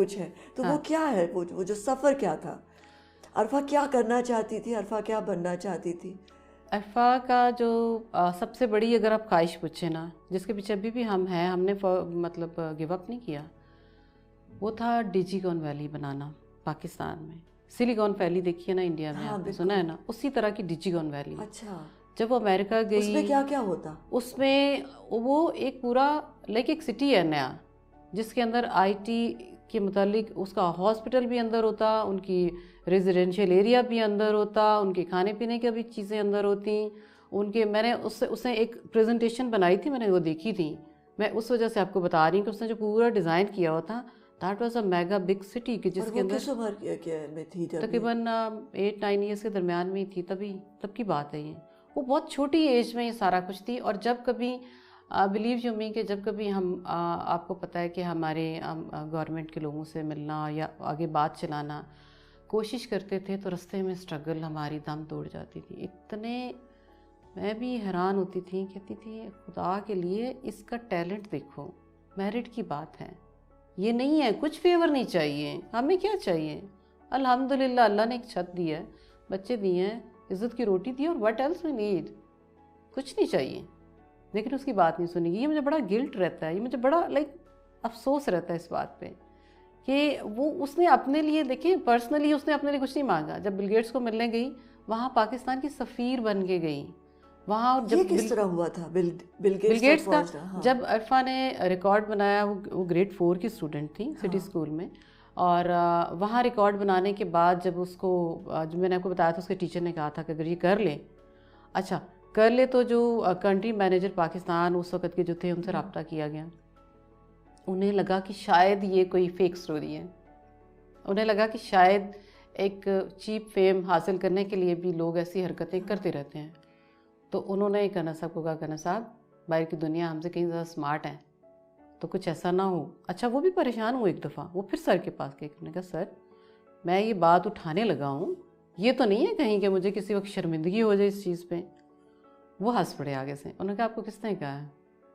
کچھ ہے. تو وہ کیا ہے, وہ جو سفر کیا تھا, عرفہ کیا کرنا چاہتی تھی, عرفہ کیا بننا چاہتی تھی؟ عرفہ کا جو سب سے بڑی اگر آپ خواہش پوچھیں نا, جس کے پیچھے ابھی بھی ہم ہیں, ہم نے مطلب گیو اپ نہیں کیا, وہ تھا ڈیجیکون ویلی بنانا پاکستان میں. سلیکون ویلی دیکھیے نا انڈیا میں, آپ نے سنا ہے نا, اسی طرح کی ڈیجیکون ویلی. اچھا, جب وہ امریکہ گئی, اس میں کیا کیا ہوتا؟ اس میں وہ ایک پورا لائک ایک سٹی ہے نیا, جس کے اندر آئی ٹی کے متعلق اس کا ہاسپٹل بھی اندر ہوتا, ان کی ریزیڈینشیل ایریا بھی اندر ہوتا, ان کے کھانے پینے کی بھی چیزیں اندر ہوتی ان کے. میں نے اس نے ایک پریزنٹیشن بنائی تھی, میں نے وہ دیکھی تھی, میں اس وجہ سے آپ کو بتا رہی ہوں کہ اس نے جو پورا ڈیزائن کیا ہوا تھا, that was a mega big city, کہ جس کے اندر کس عمر میں تھی؟ تقریباً 8-9 ایئرس کے درمیان میں ہی تھی, تب کی بات ہے یہ. وہ بہت چھوٹی ایج میں یہ سارا کچھ تھی. اور جب کبھی بلیو یو می کہ جب کبھی ہم آپ کو پتہ ہے کہ ہمارے گورنمنٹ کے لوگوں سے ملنا یا آگے بات چلانا کوشش کرتے تھے, تو رستے میں اسٹرگل ہماری دم توڑ جاتی تھی. اتنے میں بھی حیران ہوتی تھی, کہتی تھی خدا کے لیے اس کا ٹیلنٹ دیکھو, میرٹ کی بات ہے, یہ نہیں ہے, کچھ فیور نہیں چاہیے, ہمیں کیا چاہیے؟ الحمدللہ اللہ نے ایک چھت دی ہے, بچے دیے ہیں, عزت کی روٹی دی, اور واٹ ایلس وی نیڈ, کچھ نہیں چاہیے. لیکن اس کی بات نہیں سنے گی. یہ مجھے بڑا گلٹ رہتا ہے, یہ مجھے بڑا افسوس رہتا ہے اس بات پہ کہ وہ اس نے اپنے لیے, دیکھیں پرسنلی اس نے اپنے لیے کچھ نہیں مانگا. جب بل گیٹس کو ملنے گئی, وہاں پاکستان کی سفیر بن کے گئی وہاں. یہ کس طرح ہوا تھا بل گیٹس کا؟ جب عرفہ نے ریکارڈ بنایا, وہ گریڈ 4 کی اسٹوڈنٹ تھی سٹی اسکول میں, اور وہاں ریکارڈ بنانے کے بعد جب اس کو, جو میں نے آپ کو بتایا تھا, اس کے ٹیچر نے کہا تھا کہ اگر یہ کر لے, اچھا کر لے, تو جو کنٹری مینیجر پاکستان اس وقت کے جو تھے, ان سے رابطہ کیا گیا. انہیں لگا کہ شاید یہ کوئی فیک سٹوری ہے, انہیں لگا کہ شاید ایک چیپ فیم حاصل کرنے کے لیے بھی لوگ ایسی حرکتیں کرتے رہتے ہیں. تو انہوں نے کنر صاحب کو کہا, کنر صاحب باہر کی دنیا ہم سے کہیں زیادہ اسمارٹ ہے, تو کچھ ایسا نہ ہو. اچھا وہ بھی پریشان ہوئے ایک دفعہ, وہ پھر سر کے پاس گئے, انہوں نے کہا سر میں یہ بات اٹھانے لگا ہوں, یہ تو نہیں ہے کہیں کہ مجھے کسی وقت شرمندگی ہو جائے اس چیز پہ. وہ ہنس پڑے آگے سے, انہوں نے کہا آپ کو کس نے کہا ہے؟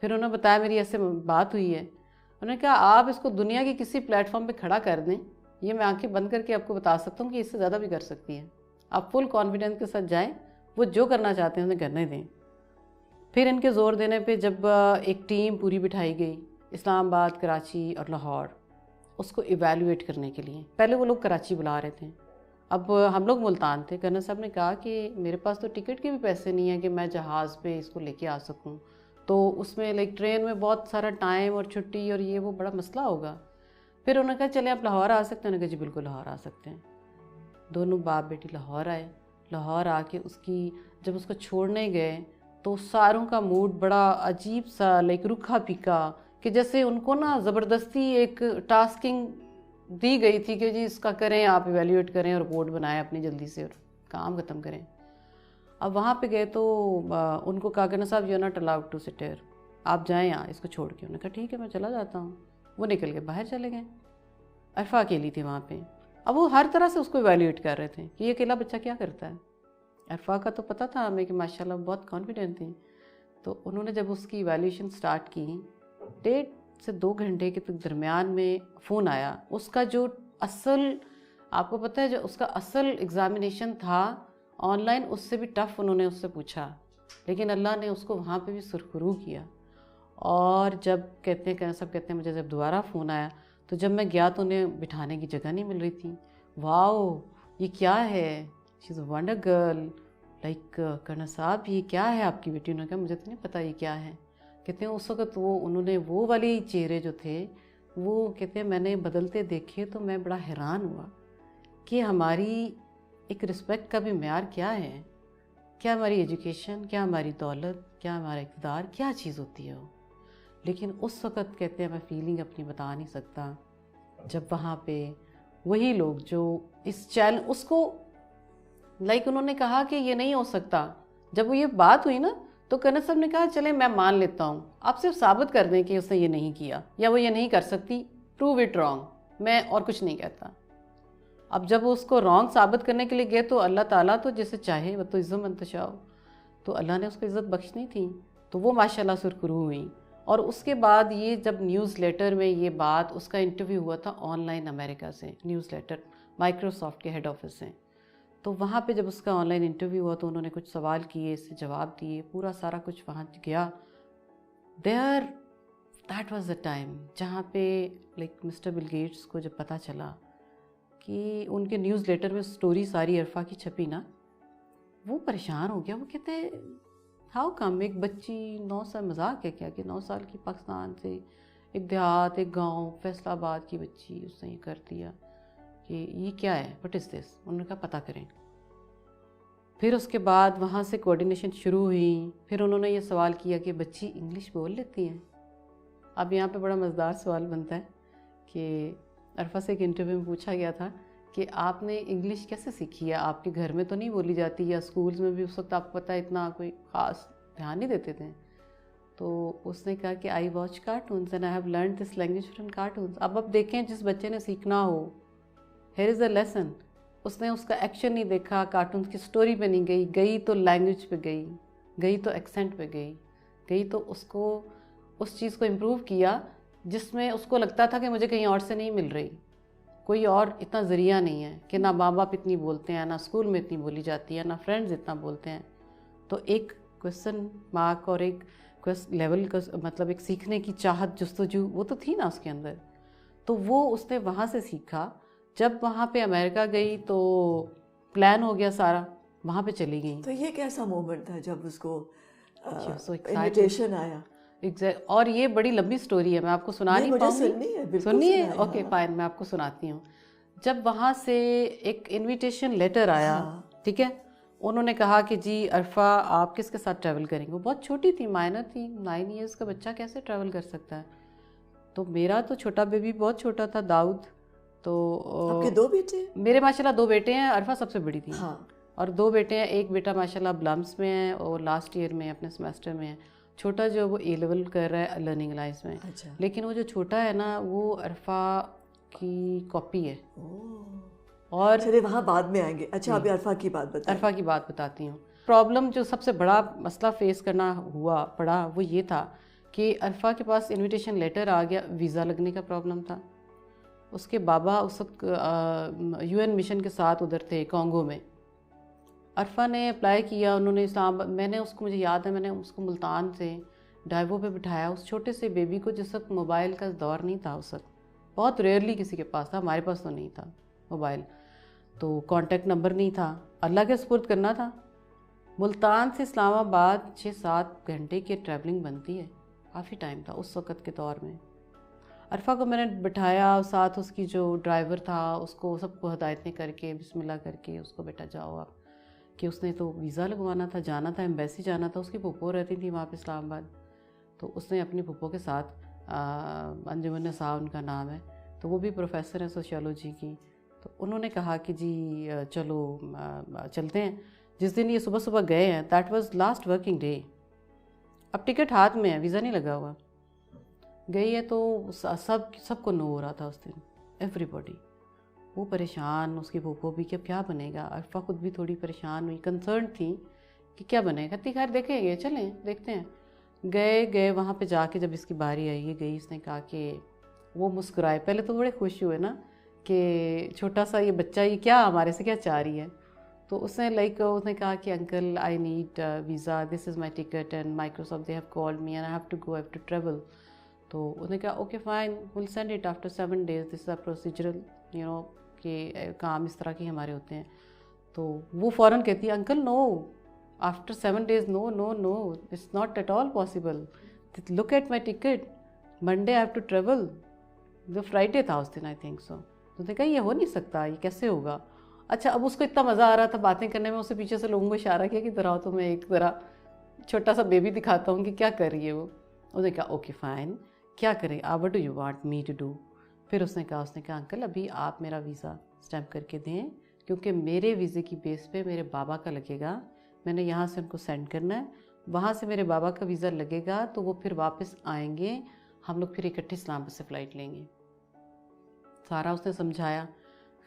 پھر انہوں نے بتایا میری ایسے بات ہوئی ہے. انہوں نے کہا آپ اس کو دنیا کی کسی پلیٹ فارم پہ کھڑا کر دیں, یہ میں آنکھیں بند کر کے آپ کو بتا سکتا ہوں کہ اس سے زیادہ بھی کر سکتی ہے. آپ فل کانفیڈنس کے ساتھ جائیں, وہ جو کرنا چاہتے ہیں انہیں کرنے دیں. پھر ان کے زور دینے پہ جب ایک ٹیم پوری بٹھائی گئی, اسلام آباد, کراچی اور لاہور, اس کو ایویلویٹ کرنے کے لیے. پہلے وہ لوگ کراچی بلا رہے تھے, اب ہم لوگ ملتان تھے. گورنر صاحب نے کہا کہ میرے پاس تو ٹکٹ کے بھی پیسے نہیں ہیں کہ میں جہاز پہ اس کو لے کے آ سکوں, تو اس میں ٹرین میں بہت سارا ٹائم اور چھٹی اور یہ وہ بڑا مسئلہ ہوگا. پھر انہوں نے کہا چلیں آپ لاہور آ سکتے ہیں. انہوں نے کہا جی بالکل لاہور آ سکتے ہیں. دونوں باپ بیٹی لاہور آئے. لاہور آ کے جب اس کو چھوڑنے گئے تو ساروں کا موڈ بڑا عجیب سا رکھا پھیکا, کہ جیسے ان کو نا زبردستی ایک ٹاسکنگ دی گئی تھی کہ جی اس کا کریں, آپ ایویلیویٹ کریں اور رپورٹ بنائیں اپنی جلدی سے اور کام ختم کریں. اب وہاں پہ گئے تو ان کو کہا کہ صاحب you not allowed to sit here, آپ جائیں یہاں اس کو چھوڑ کے. انہوں نے کہا ٹھیک ہے میں چلا جاتا ہوں. وہ نکل کے باہر چلے گئے. عرفہ اکیلی تھی وہاں پہ. اب وہ ہر طرح سے اس کو ایویلیویٹ کر رہے تھے کہ یہ اکیلا بچہ کیا کرتا ہے. عرفہ کا تو پتہ تھا ہمیں کہ ماشاءاللہ بہت کانفیڈنٹ تھی. تو انہوں نے جب اس کی ایویلیویشن سٹارٹ کی, 1.5 سے 2 گھنٹے کے درمیان میں فون آیا. اس کا جو اصل, آپ کو پتہ ہے جو اس کا اصل ایگزامینیشن تھا آن لائن, اس سے بھی ٹف انہوں نے اس سے پوچھا, لیکن اللہ نے اس کو وہاں پہ بھی سرخرو کیا. اور جب کہتے ہیں سب کہتے ہیں مجھے جب دوبارہ فون آیا تو جب میں گیا تو انہیں بٹھانے کی جگہ نہیں مل رہی تھی. واؤ یہ کیا ہے, شی از اے ونڈر گرل, کرنا صاحب یہ کیا ہے آپ کی بیٹی. انہوں نے کہا مجھے تو نہیں پتہ یہ کیا ہے. کہتے ہیں اس وقت انہوں نے وہ والی چہرے جو تھے وہ کہتے ہیں میں نے بدلتے دیکھے تو میں بڑا حیران ہوا کہ ہماری ایک رسپیکٹ کا بھی معیار کیا ہے. کیا ہماری ایجوکیشن, کیا ہماری دولت, کیا ہمارا اقتدار, کیا چیز ہوتی ہے وہ. لیکن اس وقت کہتے ہیں میں فیلنگ اپنی بتا نہیں سکتا جب وہاں پہ وہی لوگ جو اس چیلنج اس کو انہوں نے کہا کہ یہ نہیں ہو سکتا. جب وہ یہ بات ہوئی نا تو کنر صاحب نے کہا چلیں میں مان لیتا ہوں, آپ صرف ثابت کر دیں کہ اس نے یہ نہیں کیا یا وہ یہ نہیں کر سکتی, پروو اٹ رانگ, میں اور کچھ نہیں کہتا. اب جب اس کو رانگ ثابت کرنے کے لیے گئے تو اللہ تعالیٰ تو جسے چاہے وہ تو عزت من تشاء, تو اللہ نے اس کو عزت بخشنی تھی. تو وہ ماشاءاللہ سرخرو ہوئی اور اس کے بعد یہ جب نیوز لیٹر میں یہ بات، اس کا انٹرویو ہوا تھا آن لائن امریکہ سے، نیوز لیٹر مائکروسافٹ کے ہیڈ آفس سے. تو وہاں پہ جب اس کا آن لائن انٹرویو ہوا تو انہوں نے کچھ سوال کیے، اس سے جواب دیے، پورا سارا کچھ وہاں گیا. دیٹ واز دا ٹائم جہاں پہ لائک مسٹر بل گیٹس کو جب پتہ چلا کہ ان کے نیوز لیٹر میں سٹوری ساری عرفا کی چھپی نا، وہ پریشان ہو گیا. وہ کہتے ہاؤ کم ایک بچی 9 سال، مذاق ہے کیا کہ 9 سال کی پاکستان سے ایک دیہات، ایک گاؤں فیصل آباد کی بچی، اس نے یہ کر دیا کہ یہ کیا ہے، وٹ از دس. انہوں نے کہا پتہ کریں. پھر اس کے بعد وہاں سے کوآرڈینیشن شروع ہوئی. پھر انہوں نے یہ سوال کیا کہ بچی انگلش بول لیتی ہیں. اب یہاں پہ بڑا مزیدار سوال بنتا ہے کہ عرفا سے ایک انٹرویو میں پوچھا گیا تھا کہ آپ نے انگلش کیسے سیکھی ہے، آپ کے گھر میں تو نہیں بولی جاتی، یا اسکولز میں بھی اس وقت آپ کو پتہ اتنا کوئی خاص دھیان نہیں دیتے تھے. تو اس نے کہا کہ I watch cartoons and I have learned this language from cartoons. اب دیکھیں جس بچے نے سیکھنا ہو، ہیئر از اے لیسن. اس نے اس کا ایکشن نہیں دیکھا، کارٹونس کی سٹوری پہ نہیں گئی تو لینگویج پہ گئی تو ایکسینٹ پہ گئی تو اس کو اس چیز کو امپروو کیا جس میں اس کو لگتا تھا کہ مجھے کہیں اور سے نہیں مل رہی، کوئی اور اتنا ذریعہ نہیں ہے کہ نہ ماں باپ اتنی بولتے ہیں، نہ اسکول میں اتنی بولی جاتی ہے، نہ فرینڈز اتنا بولتے ہیں. تو ایک کویسچن مارک اور ایک لیول کا مطلب ایک سیکھنے کی چاہت، جستجو وہ تو تھی نا اس کے اندر. تو وہ اس نے وہاں سے سیکھا. جب وہاں پہ امریکہ گئی تو پلان ہو گیا سارا، وہاں پہ چلی گئی. تو یہ کیسا مومنٹ تھا جب اس کو so انویٹیشن آیا؟ اور یہ بڑی لمبی سٹوری ہے، میں آپ کو سنا نہیں پاؤں گی. سننی ہے؟ اوکے فائن، میں آپ کو سناتی ہوں. جب وہاں سے ایک انویٹیشن لیٹر آیا، ٹھیک ہے، انہوں نے کہا کہ جی عرفا آپ کس کے ساتھ ٹریول کریں گے. وہ بہت چھوٹی تھی، مائنر تھی، 9 ایئرس کا بچہ کیسے ٹریول کر سکتا ہے. تو میرا تو چھوٹا بیبی بہت چھوٹا تھا، داؤد. تو آپ کے 2 بیٹے؟ میرے ماشاءاللہ 2 بیٹے ہیں. عرفا سب سے بڑی تھی. ہاں. اور 2 بیٹے ہیں. ایک بیٹا ماشاءاللہ بلمس میں ہے اور لاسٹ ایئر میں اپنے سیمسٹر میں ہے. چھوٹا جو وہ A لیول کر رہا ہے لرننگ الائنس میں. لیکن وہ جو چھوٹا ہے نا وہ عرفا کی کاپی ہے. اور چلے وہاں بعد میں آئیں گے. اچھا ابھی عرفا کی بات بتائیں. عرفا کی بات بتاتی ہوں. پرابلم جو سب سے بڑا مسئلہ فیس کرنا پڑا وہ یہ تھا کہ عرفا کے پاس انویٹیشن لیٹر آ گیا، ویزا لگنے کا پرابلم تھا. اس کے بابا اس وقت UN مشن کے ساتھ ادھر تھے کانگو میں. عرفا نے اپلائی کیا، انہوں نے میں نے اس کو، مجھے یاد ہے میں نے اس کو ملتان سے ڈائیو پہ بٹھایا، اس چھوٹے سے بیبی کو. جس وقت موبائل کا دور نہیں تھا، اس وقت بہت ریئرلی کسی کے پاس تھا، ہمارے پاس تو نہیں تھا موبائل، تو کانٹیکٹ نمبر نہیں تھا، اللہ کے سپرد کرنا تھا. ملتان سے اسلام آباد 6-7 گھنٹے کی ٹریولنگ بنتی ہے، کافی ٹائم تھا اس وقت کے دور میں. عرفا کو میں نے بٹھایا، ساتھ اس کی جو ڈرائیور تھا اس کو سب کو ہدایتیں کر کے بسم اللہ کر کے اس کو بیٹا جاؤ آپ، کہ اس نے تو ویزا لگوانا تھا، جانا تھا، ایمبیسی جانا تھا. اس کی پھپھو رہتی تھی وہاں پہ اسلام آباد. تو اس نے اپنی پھپھو کے ساتھ، انجمن نساء ان کا نام ہے، تو وہ بھی پروفیسر ہیں سوشیولوجی کی. تو انہوں نے کہا کہ جی چلو چلتے ہیں. جس دن یہ صبح صبح گئے ہیں، that was last working day. اب ٹکٹ ہاتھ میں ہے، ویزا نہیں لگا ہوا. گئی ہے تو سب کو نو ہو رہا تھا اس دن، ایوری باڈی. وہ پریشان، اس کی پھوپھو بھی کہ کیا بنے گا. عرفا خود بھی تھوڑی پریشان ہوئی، کنسرن تھی کہ کیا بنے گا. خیر دیکھیں گے، چلیں دیکھتے ہیں. گئے وہاں پہ جا کے جب اس کی باری آئی، یہ گئی، اس نے کہا کہ وہ مسکرائے. پہلے تو بڑے خوش ہوئے نا کہ چھوٹا سا یہ بچہ یہ کیا ہمارے سے کیا چاہ رہی ہے. تو اس نے کہا کہ uncle I need visa, this is my ticket and Microsoft they have called me and I have to go, have to travel. تو اس نے کہا okay fine, will send it after 7 days، this is a procedural کہ کام اس طرح کے ہمارے ہوتے ہیں. تو وہ فوراً کہتی ہے uncle no, after 7 days no no no, it's not at all possible, look at my ticket, Monday I have to travel. جو فرائیڈے تھا اس دن آئی تھنک سو. تو نے کہا یہ ہو نہیں سکتا، یہ کیسے ہوگا. اچھا اب اس کو اتنا مزہ آ رہا تھا باتیں کرنے میں، اسے پیچھے سے لوگوں کو اشارہ کیا کہ ذرا تو میں ایک ذرا چھوٹا سا بیبی دکھاتا ہوں کہ کیا کر رہی ہے وہ. اس نے کہا اوکے فائن، کیا کریں آپ، what do you want me to do. پھر اس نے کہا انکل ابھی آپ میرا ویزا اسٹیمپ کر کے دیں، کیونکہ میرے ویزے کی بیس پہ میرے بابا کا لگے گا، میں نے یہاں سے ان کو سینڈ کرنا ہے، وہاں سے میرے بابا کا ویزا لگے گا تو وہ پھر واپس آئیں گے، ہم لوگ پھر اکٹھے اسلام آباد سے فلائٹ لیں گے. سارا اس نے سمجھایا.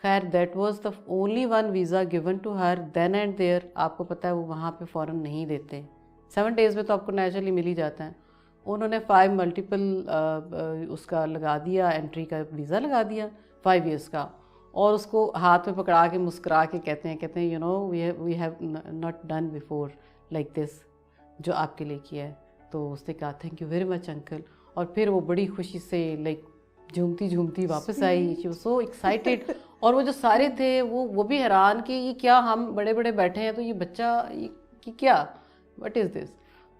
خیر that was the only one visa given to her then and there. آپ کو پتہ ہے وہ وہاں پہ فوراً نہیں دیتے، 7 days میں تو آپ کو نیچرلی مل ہی جاتا ہے. انہوں نے 5 ملٹیپل اس کا لگا دیا, انٹری کا ویزا لگا دیا 5 ایئرس کا, اور اس کو ہاتھ میں پکڑا کے مسکرا کے کہتے ہیں you know we have not done before like this, جو آپ کے لیے کیا ہے. تو اس نے کہا thank you very much uncle, اور پھر وہ بڑی خوشی سے لائک جھومتی جھومتی واپس آئی. She was so excited. اور وہ جو سارے تھے وہ بھی حیران کہ یہ کیا, ہم بڑے بڑے بیٹھے ہیں تو یہ بچہ یہ کیا, وٹ از دس.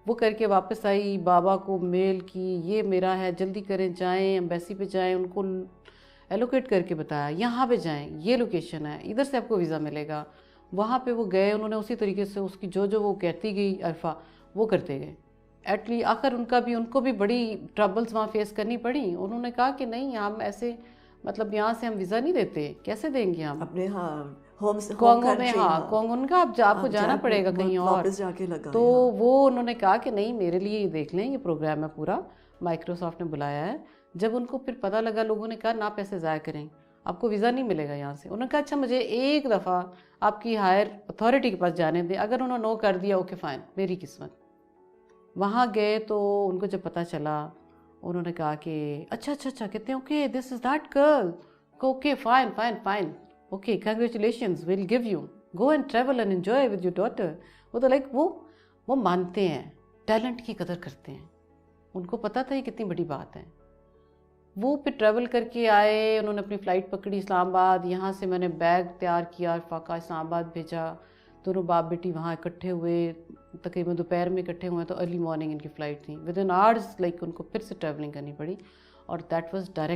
وہ کر کے واپس آئی, بابا کو میل کی, یہ میرا ہے, جلدی کریں, جائیں ایمبیسی پہ جائیں, ان کو ایلوکیٹ کر کے بتایا یہاں پہ جائیں, یہ لوکیشن ہے, ادھر سے آپ کو ویزا ملے گا. وہاں پہ وہ گئے, انہوں نے اسی طریقے سے اس کی جو وہ کہتی گئی عرفہ وہ کرتے گئے. ایٹلی آخر ان کو بھی بڑی ٹربلز وہاں فیس کرنی پڑی. انہوں نے کہا کہ نہیں, ہم ایسے مطلب یہاں سے ہم ویزا نہیں دیتے, کیسے دیں گے ہم اپنے ہوم سے کانگو میں. کانگو ان کا آپ کو جانا پڑے گا کہیں اور. تو وہ انہوں نے کہا کہ نہیں, میرے لیے یہ دیکھ لیں, یہ پروگرام ہے پورا, مائکروسافٹ نے بلایا ہے. جب ان کو پھر پتہ لگا, لوگوں نے کہا نہ پیسے ضائع کریں, آپ کو ویزا نہیں ملے گا یہاں سے. انہوں نے کہا اچھا مجھے ایک دفعہ آپ کی ہائر اتھارٹی کے پاس جانے دیں. اگر انہوں نے نو کر دیا اوکے فائن, میری قسمت. وہاں گئے تو ان کو جب پتہ چلا, انہوں نے کہا کہ اچھا کہتے ہیں okay this is that girl, okay fine okay congratulations, we'll give you, go and travel and enjoy with your daughter. وہ تو لائک وہ مانتے ہیں, ٹیلنٹ کی قدر کرتے ہیں. ان کو پتہ تھا یہ کتنی بڑی بات ہے. وہ پھر ٹریول کر کے آئے, انہوں نے اپنی فلائٹ پکڑی اسلام آباد. یہاں سے میں نے بیگ تیار کیا, عرفہ اسلام آباد بھیجا. دونوں باپ بیٹی وہاں اکٹھے ہوئے, تقریباً دوپہر میں اکٹھے ہوئے, تو ارلی مارننگ ان کی فلائٹ تھی. ود ان آورز لائک ان کو پھر سے ٹریولنگ کرنی پڑی, اور دیٹ واز ڈائریکٹ